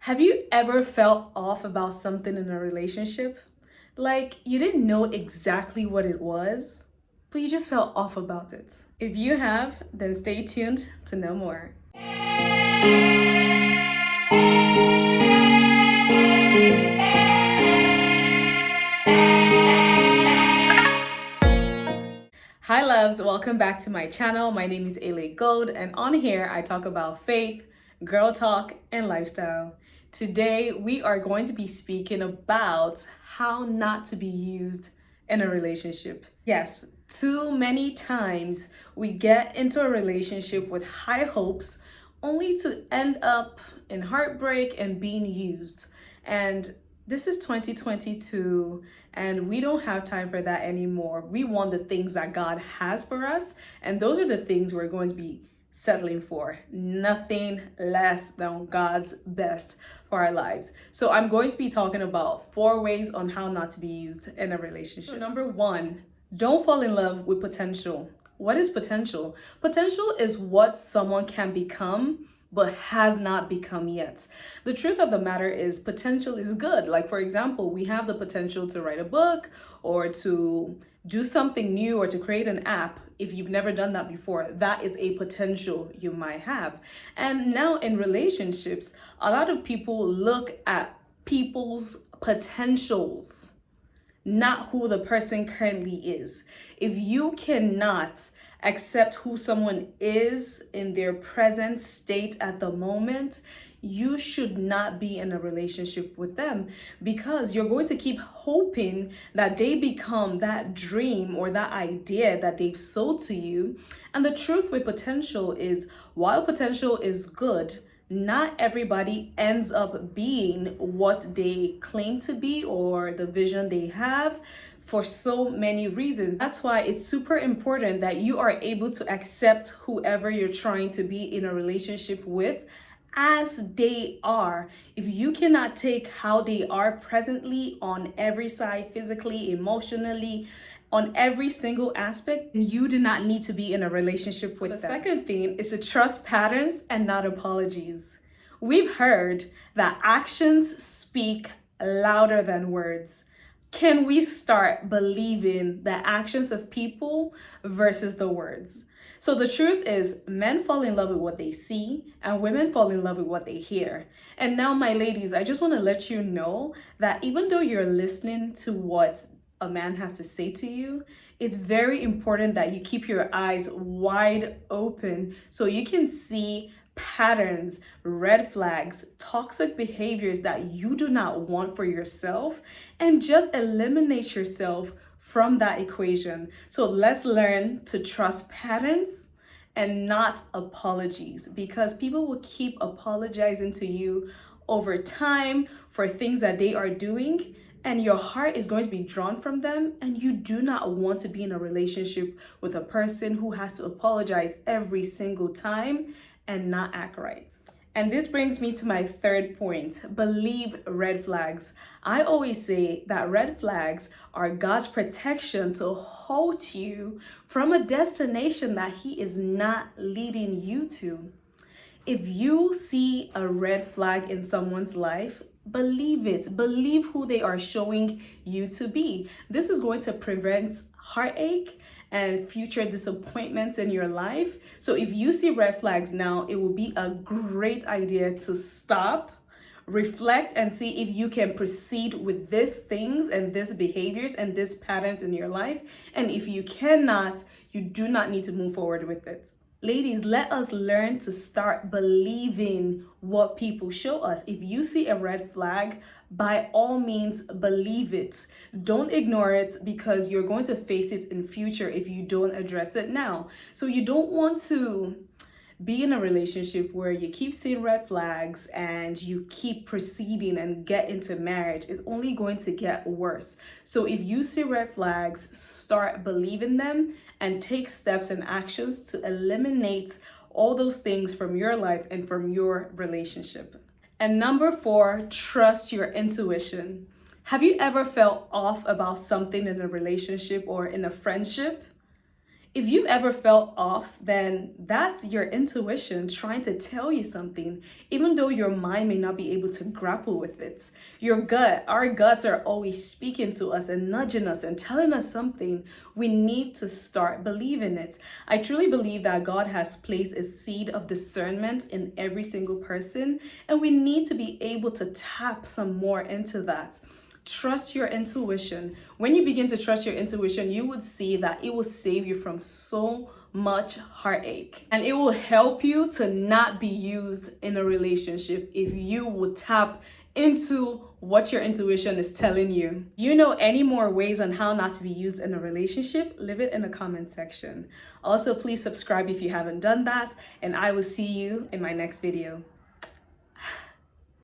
Have you ever felt off about something in a relationship? Like you didn't know exactly what it was, but you just felt off about it. If you have, then stay tuned to know more. Hi loves, welcome back to my channel. My name is 𝗖𝗢𝗡𝗧𝗧, and on here I talk about faith, girl talk, and lifestyle. Today we are going to be speaking about how not to be used in a relationship. Yes, too many times we get into a relationship with high hopes only to end up in heartbreak and being used. And this is 2022 and we don't have time for that anymore. We want the things that God has for us, and those are the things we're going to be settling for. Nothing less than God's best for our lives. So I'm going to be talking about 4 ways on how not to be used in a relationship. So number 1, don't fall in love with potential. What is potential? Potential is what someone can become but has not become yet. The truth of the matter is potential is good. Like, for example, we have the potential to write a book or to do something new or to create an app. If you've never done that before, that is a potential you might have. And now in relationships, a lot of people look at people's potentials, not who the person currently is. If you cannot accept who someone is in their present state at the moment, you should not be in a relationship with them, because you're going to keep hoping that they become that dream or that idea that they've sold to you. And the truth with potential is, while potential is good, not everybody ends up being what they claim to be or the vision they have, for so many reasons. That's why it's super important that you are able to accept whoever you're trying to be in a relationship with as they are. If you cannot take how they are presently on every side, physically, emotionally, on every single aspect, you do not need to be in a relationship with them. The second thing is to trust patterns and not apologies. We've heard that actions speak louder than words. Can we start believing the actions of people versus the words? So the truth is, men fall in love with what they see and women fall in love with what they hear. And now, my ladies, I just want to let you know that even though you're listening to what a man has to say to you, it's very important that you keep your eyes wide open so you can see patterns, red flags, toxic behaviors that you do not want for yourself, and just eliminate yourself from that equation. So let's learn to trust patterns and not apologies, because people will keep apologizing to you over time for things that they are doing, and your heart is going to be drawn from them, and you do not want to be in a relationship with a person who has to apologize every single time and not act right. And this brings me to my third point: believe red flags. I always say that red flags are God's protection to hold you from a destination that He is not leading you to. If you see a red flag in someone's life, believe it. Believe who they are showing you to be. This is going to prevent heartache and future disappointments in your life. So if you see red flags now, it will be a great idea to stop, reflect, and see if you can proceed with these things and these behaviors and these patterns in your life. And if you cannot, you do not need to move forward with it. Ladies, let us learn to start believing what people show us. If you see a red flag, by all means, believe it. Don't ignore it, because you're going to face it in future if you don't address it now. So you don't want to be in a relationship where you keep seeing red flags and you keep proceeding and get into marriage. It's only going to get worse. So if you see red flags, start believing them and take steps and actions to eliminate all those things from your life and from your relationship. And number 4, trust your intuition. Have you ever felt off about something in a relationship or in a friendship? If you've ever felt off, then that's your intuition trying to tell you something, even though your mind may not be able to grapple with it. Your gut, our guts are always speaking to us and nudging us and telling us something. We need to start believing it. I truly believe that God has placed a seed of discernment in every single person, and we need to be able to tap some more into that. Trust your intuition. When you begin to trust your intuition, you would see that it will save you from so much heartache, and it will help you to not be used in a relationship if you would tap into what your intuition is telling you. You know any more ways on how not to be used in a relationship? Leave it in the comment section. Also, please subscribe if you haven't done that, and I will see you in my next video.